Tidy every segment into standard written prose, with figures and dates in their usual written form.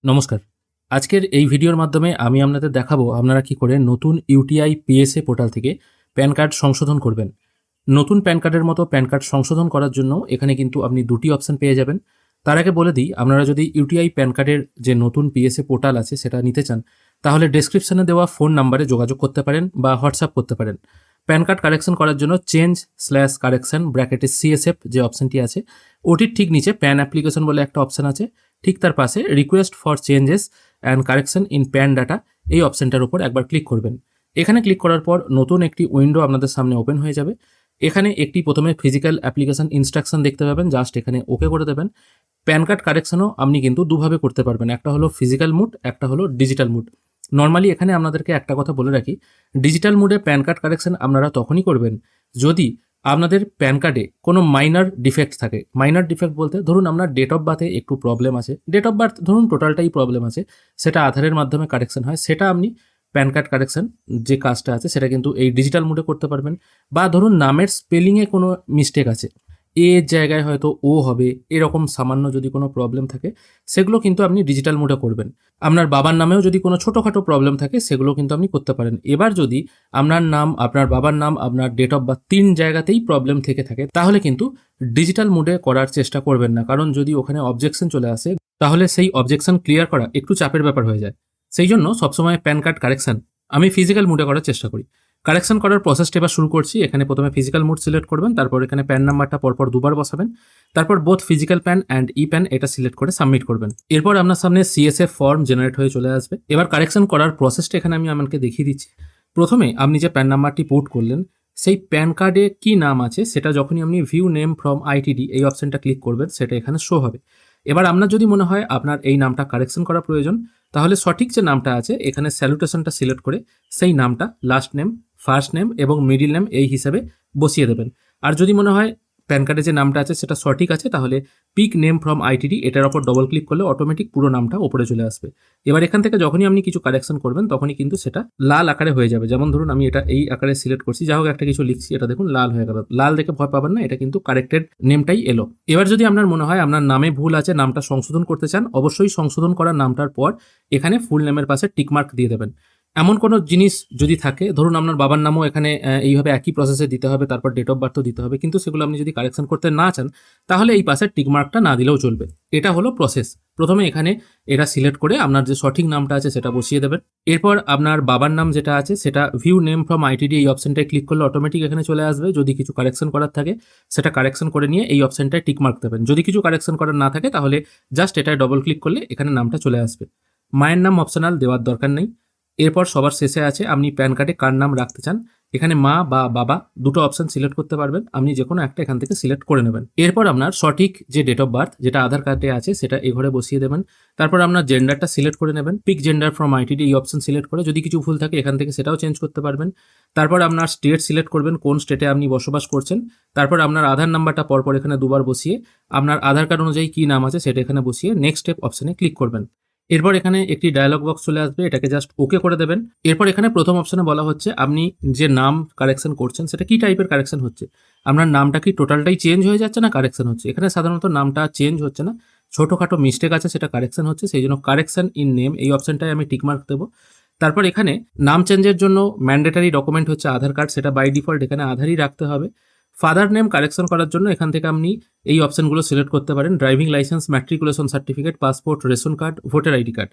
নমস্কার। আজকের এই ভিডিওর মাধ্যমে আমি আপনাদের দেখাবো আপনারা কি করে নতুন ইউটিআই পিএসএ পোর্টাল থেকে প্যান কার্ড সংশোধন করবেন। নতুন প্যান কার্ডের মতো প্যান কার্ড সংশোধন করার জন্য এখানে কিন্তু আপনি দুটি অপশন পেয়ে যাবেন। তার আগে বলে দিই, আপনারা যদি ইউটিআই প্যান কার্ডের যে নতুন পিএসএ পোর্টাল আছে সেটা নিতে চান, তাহলে ডেসক্রিপশনে দেওয়া ফোন নাম্বারে যোগাযোগ করতে পারেন বা হোয়াটসঅ্যাপ করতে পারেন। প্যান কার্ড কারেকশন করার জন্য চেঞ্জ/কারেকশন ব্র্যাকেটে সিএসএফ যে অপশনটি আছে ওটির ঠিক নিচে প্যান অ্যাপ্লিকেশন বলে একটা অপশন আছে, ঠিক তার পাশে request for changes and correction in pan data এই অপশনটার উপর একবার ক্লিক করবেন। এখানে ক্লিক করার পর নতুন একটি উইন্ডো আপনাদের সামনে ওপেন হয়ে যাবে। এখানে একটি প্রথমে ফিজিক্যাল অ্যাপ্লিকেশন ইনস্ট্রাকশন দেখতে পাবেন, জাস্ট এখানে ওকে করে দেবেন। প্যান কার্ড কারেকশনও আপনি কিন্তু দুভাবে করতে পারবেন, একটা হলো ফিজিক্যাল মুড, একটা হলো ডিজিটাল মুড। নর্মালি এখানে আপনাদেরকে একটা কথা বলে রাখি, ডিজিটাল মুডে প্যান কার্ড কারেকশন আপনারা তখনই করবেন যদি আপনাদের প্যান কার্ডে কোনো মাইনার ডিফেক্ট থাকে। মাইনার ডিফেক্ট বলতে ধরুন আপনার ডেট অফ বার্থে একটু প্রবলেম আছে, ডেট অফ বার্থ ধরুন টোটালটাই প্রবলেম আছে, সেটা আধারের মাধ্যমে কারেকশন হয়, সেটা আপনি প্যান কার্ড কারেকশন যে কাজটা আছে সেটা কিন্তু এই ডিজিটাল মুডে করতে পারবেন। বা ধরুন নামের স্পেলিংয়ে কোনো মিস্টেক আছে, এ এর জায়গায় হয়তো ও হবে, এরকম সামান্য যদি কোনো প্রবলেম থাকে সেগুলো কিন্তু আপনি ডিজিটাল মোডে করবেন। আপনার বাবার নামেও যদি কোনো ছোটোখাটো প্রবলেম থাকে সেগুলো কিন্তু আপনি করতে পারেন। এবার যদি আপনার নাম, আপনার বাবার নাম, আপনার ডেট অফ বার্থ 3 জায়গাতেই প্রবলেম থেকে থাকে তাহলে কিন্তু ডিজিটাল মোডে করার চেষ্টা করবেন না, কারণ যদি ওখানে অবজেকশন চলে আসে তাহলে সেই অবজেকশন ক্লিয়ার করা একটু চাপের ব্যাপার হয়ে যায়। সেই জন্য সবসময় প্যান কার্ড কারেকশন আমি ফিজিক্যাল মোডে করার চেষ্টা করি। কারেকশন করার প্রসেসটা এবার শুরু করছি। এখানে প্রথমে ফিজিক্যাল মোড সিলেক্ট করবেন, তারপর এখানে প্যান নাম্বারটা পরপর দুবার বসাবেন, তারপর both physical pan and E pan এটা সিলেক্ট করে সাবমিট করবেন। এরপর আপনার সামনে সিএসএফ ফর্ম জেনারেট হয়ে চলে আসবে। এবার কারেকশন করার প্রসেসটা এখানে আমি আপনাকে দেখিয়ে দিচ্ছি। প্রথমে আপনি যে প্যান নাম্বারটি পোর্ট করলেন সেই প্যান কার্ডে কি নাম আছে সেটা যখনই আপনি ভিউ নেম ফ্রম আইটিডি এই অপশনটা ক্লিক করবেন সেটা এখানে শো হবে। এবার আপনার যদি মনে হয় আপনার এই নামটা কারেকশন করা প্রয়োজন, তাহলে সঠিক যে নামটা আছে এখানে স্যালুটেশনটা সিলেক্ট করে সেই নামটা লাস্ট নেম, ফার্স্ট নেম এবং মিডিল নেম এই হিসাবে বসিয়ে দেবেন। আর যদি মনে হয় প্যান কার্ডে যে নামটা আছে সেটা সঠিক আছে তাহলে পিক নেম ফ্রম আইটিডি এটার ওপর ডবল ক্লিক করলে অটোমেটিক পুরো নামটা ওপরে চলে আসবে। এবার এখান থেকে যখনই আপনি কিছু কারেকশন করবেন তখনই কিন্তু সেটা লাল আকারে হয়ে যাবে। যেমন ধরুন আমি এটা এই আকারে সিলেক্ট করছি, যা হোক একটা কিছু লিখছি, এটা দেখুন লাল হয়ে গেল। লাল দেখে ভয় পাবেন না, এটা কিন্তু কারেক্টেড নেমটাই এলো। এবার যদি আপনার মনে হয় আপনার নামে ভুল আছে, নামটা সংশোধন করতে চান, অবশ্যই সংশোধন করার নামটার পর এখানে ফুল নেমের পাশে টিকমার্ক দিয়ে দেবেন। এমন কোনো জিনিস যদি থাকে, ধরুন আপনার বাবার নামও এখানে এইভাবে একই প্রসেসে দিতে হবে, তারপর ডেট অফ বার্থও দিতে হবে, কিন্তু সেগুলো আপনি যদি কারেকশন করতে না চান তাহলে এই পাশে টিকমার্কটা না দিলেও চলবে। এটা হলো প্রসেস। প্রথমে এখানে এটা সিলেক্ট করে আপনার যে সঠিক নামটা আছে সেটা বসিয়ে দেবেন। এরপর আপনার বাবার নাম যেটা আছে সেটা ভিউ নেম ফ্রম আইটিডি এই অপশনটায় ক্লিক করলে অটোমেটিক এখানে চলে আসবে। যদি কিছু কারেকশন করার থাকে সেটা কারেকশন করে নিয়ে এই অপশনটায় টিকমার্ক দেবেন। যদি কিছু কারেকশন করার না থাকে তাহলে জাস্ট এটায় ডবল ক্লিক করলে এখানে নামটা চলে আসবে। মায়ের নাম অপশনাল, দেওয়ার দরকার নেই। এরপর সবার শেষে আছে আপনি প্যান কার্ডে কার নাম রাখতে চান। এখানে মা বা বাবা দুটো অপশন সিলেক্ট করতে পারবেন, আপনি যে কোনো একটা এখান থেকে সিলেক্ট করে নেবেন। এরপর আপনার সঠিক যে ডেট অফ বার্থ যেটা আধার কার্ডে আছে সেটা এই ঘরে বসিয়ে দেবেন। তারপর আপনার জেন্ডারটা সিলেক্ট করে নেবেন, পিক জেন্ডার ফ্রম আইটিডি এই অপশন সিলেক্ট করে যদি কিছু ভুল থাকে এখান থেকে সেটাও চেঞ্জ করতে পারবেন। তারপর আপনার স্টেট সিলেক্ট করবেন, কোন স্টেটে আপনি বসবাস করছেন। তারপর আপনার আধার নাম্বারটা পরপর এখানে দুবার বসিয়ে আপনার আধার কার্ড অনুযায়ী কী নাম আছে সেটা এখানে বসিয়ে নেক্সট স্টেপ অপশনে ক্লিক করবেন। এরপর এখানে একটি ডায়লগ বক্স চলে আসবে, এটাকে জাস্ট ওকে করে দেবেন। এরপর এখানে প্রথম অপশনে বলা হচ্ছে আপনি যে নাম কারেকশন করছেন সেটা কি টাইপের কারেকশন হচ্ছে। আপনার নামটা কি টোটালটাই চেঞ্জ হয়ে যাচ্ছে না কারেকশন হচ্ছে। এখানে সাধারণত নামটা চেঞ্জ হচ্ছে না, ছোটোখাটো মিস্টেক আছে সেটা কারেকশন হচ্ছে, সেই জন্য কারেকশন ইন নেম এই অপশনটায় আমি টিকমার্ক দেবো। তারপর এখানে নাম চেঞ্জের জন্য ম্যান্ডেটারি ডকুমেন্ট হচ্ছে আধার কার্ড, সেটা বাই ডিফল্ট এখানে আধারই রাখতে হবে। ফাদার নেম কারেকশন করার জন্য এখান থেকে আপনি এই অপশনগুলো সিলেক্ট করতে পারেন, driving licence, matriculation certificate, passport, ration card, voter ID card.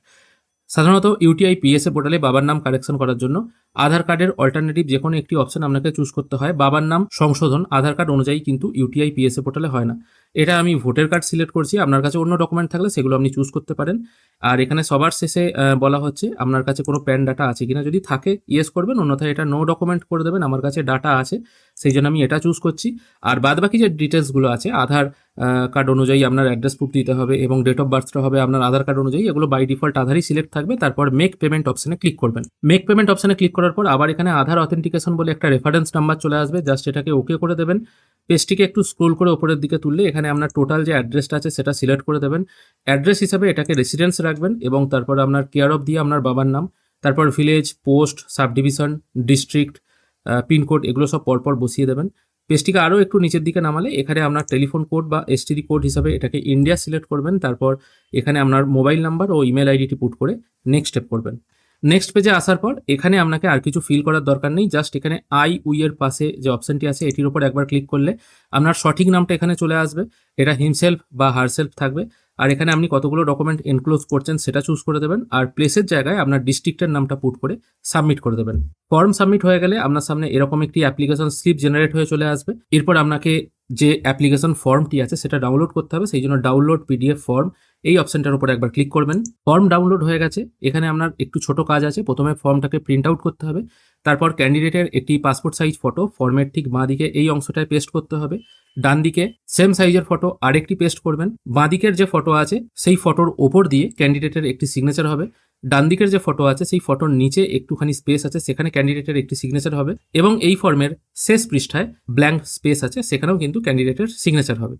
সাধারণত ইউটিআই পিএসএ পোর্টালে বাবার নাম কারেকশন করার জন্য আধার কার্ডের অল্টারনেটিভ যে কোনো একটি অপশন আপনাকে চুজ করতে হয়। বাবার নাম সংশোধন আধার কার্ড অনুযায়ী কিন্তু ইউটিআই পিএসএ পোর্টালে হয় না। এটা আমি ভোটার কার্ড সিলেক্ট করছি, আপনার কাছে অন্য ডকুমেন্ট থাকলে সেগুলো আপনি চুজ করতে পারেন। আর এখানে সবার শেষে বলা হচ্ছে আপনার কাছে কোনো প্যান ডাটা আছে কিনা, যদি থাকে ইয়েস করবেন, অন্যথায় এটা নো ডকুমেন্ট করে দেবেন। আমার কাছে ডাটা আছে সেই জন্য আমি এটা চুজ করছি। আর বাদবাকি যে ডিটেলসগুলো আছে আধার কার্ড অনুযায়ী আপনার অ্যাড্রেস প্রুফ দিতে হবে এবং ডেট অফ বার্থটা হবে আপনার আধার কার্ড অনুযায়ী, এগুলো বাই ডিফল্ট আধারই সিলেক্ট থাকবে। তারপর মেক পেমেন্ট অপশনে ক্লিক করবেন। মেক পেমেন্ট অপশনে ক্লিক করার পর আবার এখানে আধার অথেন্টিকেশন বলে একটা রেফারেন্স নাম্বার চলে আসবে, জাস্ট এটাকে ওকে করে দেবেন। পেজটিকে একটু স্ক্রোল করে ওপরের দিকে তুললে এখানে আপনার টোটাল যে অ্যাড্রেসটা আছে সেটা সিলেক্ট করে দেবেন। অ্যাড্রেস হিসাবে এটাকে রেসিডেন্স রাখবেন এবং তারপর আপনার কেয়ার অফ দিয়ে আপনার বাবার নাম, তারপর village, post, sub division, district, pincode এগুলো সব পরপর বসিয়ে দেবেন। পেজটিকে আরও একটু নিচের দিকে নামালে এখানে আপনার টেলিফোন কোড বা এসটিডি কোড হিসাবে এটাকে ইন্ডিয়া সিলেক্ট করবেন। তারপর এখানে আপনার মোবাইল নাম্বার ও ইমেল আইডিটি পুট করে নেক্সট স্টেপ করবেন। নেক্সট পেজে আসার পর এখানে আপনাকে আর কিছু ফিল করার দরকার নেই, জাস্ট এখানে আই উই এর পাশে যে অপশনটি আছে এটির উপর একবার ক্লিক করলে আপনার সঠিক নামটা এখানে চলে আসবে। এটা হিমসেলফ বা হারসেলফ থাকবে। আর এখানে আপনি কতগুলো ডকুমেন্ট এনক্লোজ করছেন সেটা চুজ করে দেবেন, আর প্লেসের জায়গায় আপনার ডিস্ট্রিক্টের নামটা পুট করে সাবমিট করে দেবেন। ফর্ম সাবমিট হয়ে গেলে আপনার সামনে এরকম একটি অ্যাপ্লিকেশন স্লিপ জেনারেট হয়ে চলে আসবে। এরপর আপনাকে যে অ্যাপ্লিকেশন ফর্মটি আছে সেটা ডাউনলোড করতে হবে, সেই জন্য ডাউনলোড পিডিএফ ফর্ম এই অপশনটার উপর একবার ক্লিক করবেন। ফর্ম ডাউনলোড হয়ে গেছে। এখানে আপনার একটু ছোট কাজ আছে, প্রথমে ফর্মটাকে প্রিন্ট আউট করতে হবে, তারপর ক্যান্ডিডেটের একটি পাসপোর্ট সাইজ ফটো ফর্মের ঠিক বাঁ দিকে এই অংশটায় পেস্ট করতে হবে। ডান দিকে সেম সাইজের ফটো আরেকটি পেস্ট করবেন। বাঁ দিকের যে ফটো আছে সেই ফটোর ওপর দিয়ে ক্যান্ডিডেটের একটি সিগনেচার হবে। ডান দিকের যে ফটো আছে সেই ফটোর নিচে একটুখানি স্পেস আছে, সেখানে ক্যান্ডিডেটের একটি সিগনেচার হবে, এবং এই ফর্মের শেষ পৃষ্ঠায় ব্ল্যাঙ্ক স্পেস আছে, সেখানেও কিন্তু ক্যান্ডিডেটের সিগনেচার হবে।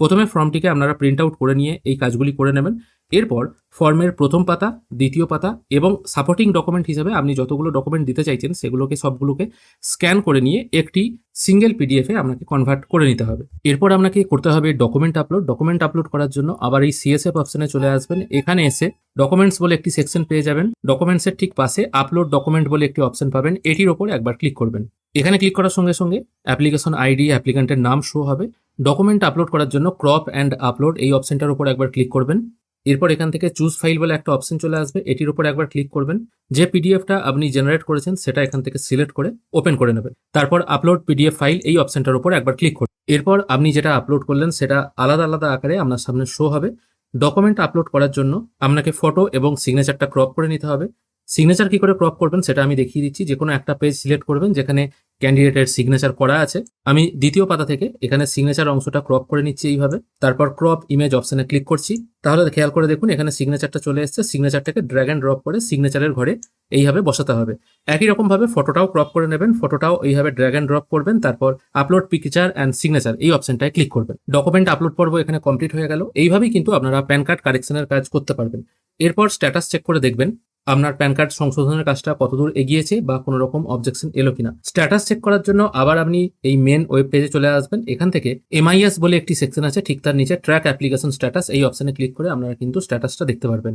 প্রথমে ফর্মটিকে আপনারা প্রিন্ট আউট করে নিয়ে এই কাজগুলি করে নেবেন। এরপর ফর্মের প্রথম পাতা, দ্বিতীয় পাতা এবং সাপোর্টিং ডকুমেন্ট হিসাবে আপনি যতগুলো ডকুমেন্ট দিতে চাইছেন সেগুলোকে সবগুলোকে স্ক্যান করে নিয়ে একটি সিঙ্গেল পিডিএফে আপনাকে কনভার্ট করে নিতে হবে। এরপর আপনাকে করতে হবে ডকুমেন্ট আপলোড। ডকুমেন্ট আপলোড করার জন্য আবার এই সিএসএফ অপশনে চলে আসবেন। এখানে এসে ডকুমেন্টস বলে একটি সেকশন পেয়ে যাবেন। ডকুমেন্টসের ঠিক পাশে আপলোড ডকুমেন্ট বলে একটি অপশন পাবেন, এটির ওপর একবার ক্লিক করবেন। এখানে ক্লিক করার সঙ্গে সঙ্গে অ্যাপ্লিকেশন আইডি, অ্যাপ্লিকেন্টের নাম শো হবে। ডকুমেন্ট আপলোড করার জন্য ক্রপ অ্যান্ড আপলোড এই অপশনটার উপর একবার ক্লিক করবেন। এরপর এখান থেকে চুজ ফাইল বলে একটা অপশন চলে আসবে, এটির উপর একবার ক্লিক করবেন। যে পিডিএফটা আপনি জেনারেট করেছেন সেটা এখান থেকে সিলেক্ট করে ওপেন করে নেবেন। তারপর আপলোড পিডিএফ ফাইল এই অপশনটার উপর একবার ক্লিক করুন। এরপর আপনি যেটা আপলোড করলেন সেটা আলাদা আলাদা আকারে আপনার সামনে শো হবে। ডকুমেন্ট আপলোড করার জন্য আপনাকে ফটো এবং সিগনেচারটা ক্রপ করে নিতে হবে। সিগনেচার কি করে ক্রপ করবেন সেটা আমি দেখিয়ে দিচ্ছি। যে কোনো একটা পেজ সিলেক্ট করবেন যেখানে ক্যান্ডিডেটের সিগনেচার করা আছে। আমি দ্বিতীয় পাতা থেকে এখানে সিগনেচার অংশটা ক্রপ করে নিচ্ছি এইভাবে। তারপর ক্রপ ইমেজ অপশনে ক্লিক করছি। তাহলে খেয়াল করে দেখুন এখানে সিগনেচারটা চলে এসেছে। সিগনেচারটাকে ড্র্যাগ অ্যান্ড ড্রপ করে সিগনেচারের ঘরে এইভাবে বসাতে হবে। একই রকমভাবে ফটোটাও ক্রপ করে নেবেন, ফটোটাও এইভাবে ড্র্যাগ অ্যান্ড ড্রপ করবেন। তারপর আপলোড পিকচার অ্যান্ড সিগনেচার এই অপশনটায় ক্লিক করবেন। ডকুমেন্ট আপলোড পর্ব এখানে কমপ্লিট হয়ে গেল। এইভাবেই কিন্তু আপনারা প্যান কার্ড কারেকশনের কাজ করতে পারবেন। এরপর স্ট্যাটাস চেক করে দেখবেন আপনার প্যান কার্ড সংশোধনের কাজটা কতদূর এগিয়েছে বা কোনো রকম অবজেকশন এলো কিনা। স্ট্যাটাস চেক করার জন্য আবার আপনি এই মেন ওয়েব পেজে চলে আসবেন। এখান থেকে এমআইএস বলে একটি সেকশন আছে, ঠিক তার নিচে ট্র্যাক অ্যাপ্লিকেশন স্ট্যাটাস এই অপশনে ক্লিক করে আপনারা কিন্তু স্ট্যাটাসটা দেখতে পারবেন।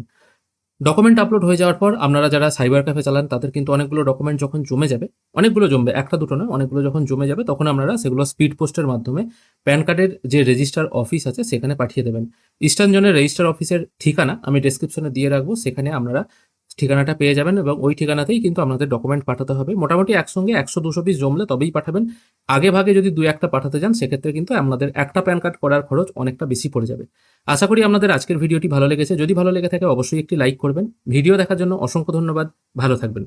ডকুমেন্ট আপলোড হয়ে যাওয়ার পর আপনারা যারা সাইবার ক্যাফে চালান তাদের কিন্তু অনেকগুলো ডকুমেন্ট যখন জমে যাবে, অনেকগুলো জমবে, একটা দুটো নয়, অনেকগুলো যখন জমে যাবে তখন আপনারা সেগুলো স্পিড পোস্টের মাধ্যমে প্যান কার্ডের যে রেজিস্টার অফিস আছে সেখানে পাঠিয়ে দেবেন। ইস্টার্ন জোনের রেজিস্টার অফিসের ঠিকানা আমি ডেসক্রিপশনে দিয়ে রাখবো, সেখানে আপনারা ঠিকানাটা পেয়ে যাবেন এবং ওই ঠিকানাতেই কিন্তু আপনাদের ডকুমেন্ট পাঠাতে হবে। মোটামুটি একসঙ্গে 100-200 পিস জমলে তবেই পাঠাবেন। আগে ভাগে যদি 2-1টা পাঠাতে যান সেক্ষেত্রে কিন্তু আপনাদের একটা প্যান কার্ড করার খরচ অনেকটা বেশি পড়ে যাবে। আশা করি আপনাদের আজকের ভিডিওটি ভালো লেগেছে। যদি ভালো লেগে থাকে অবশ্যই একটি লাইক করবেন। ভিডিও দেখার জন্য অসংখ্য ধন্যবাদ। ভালো থাকবেন।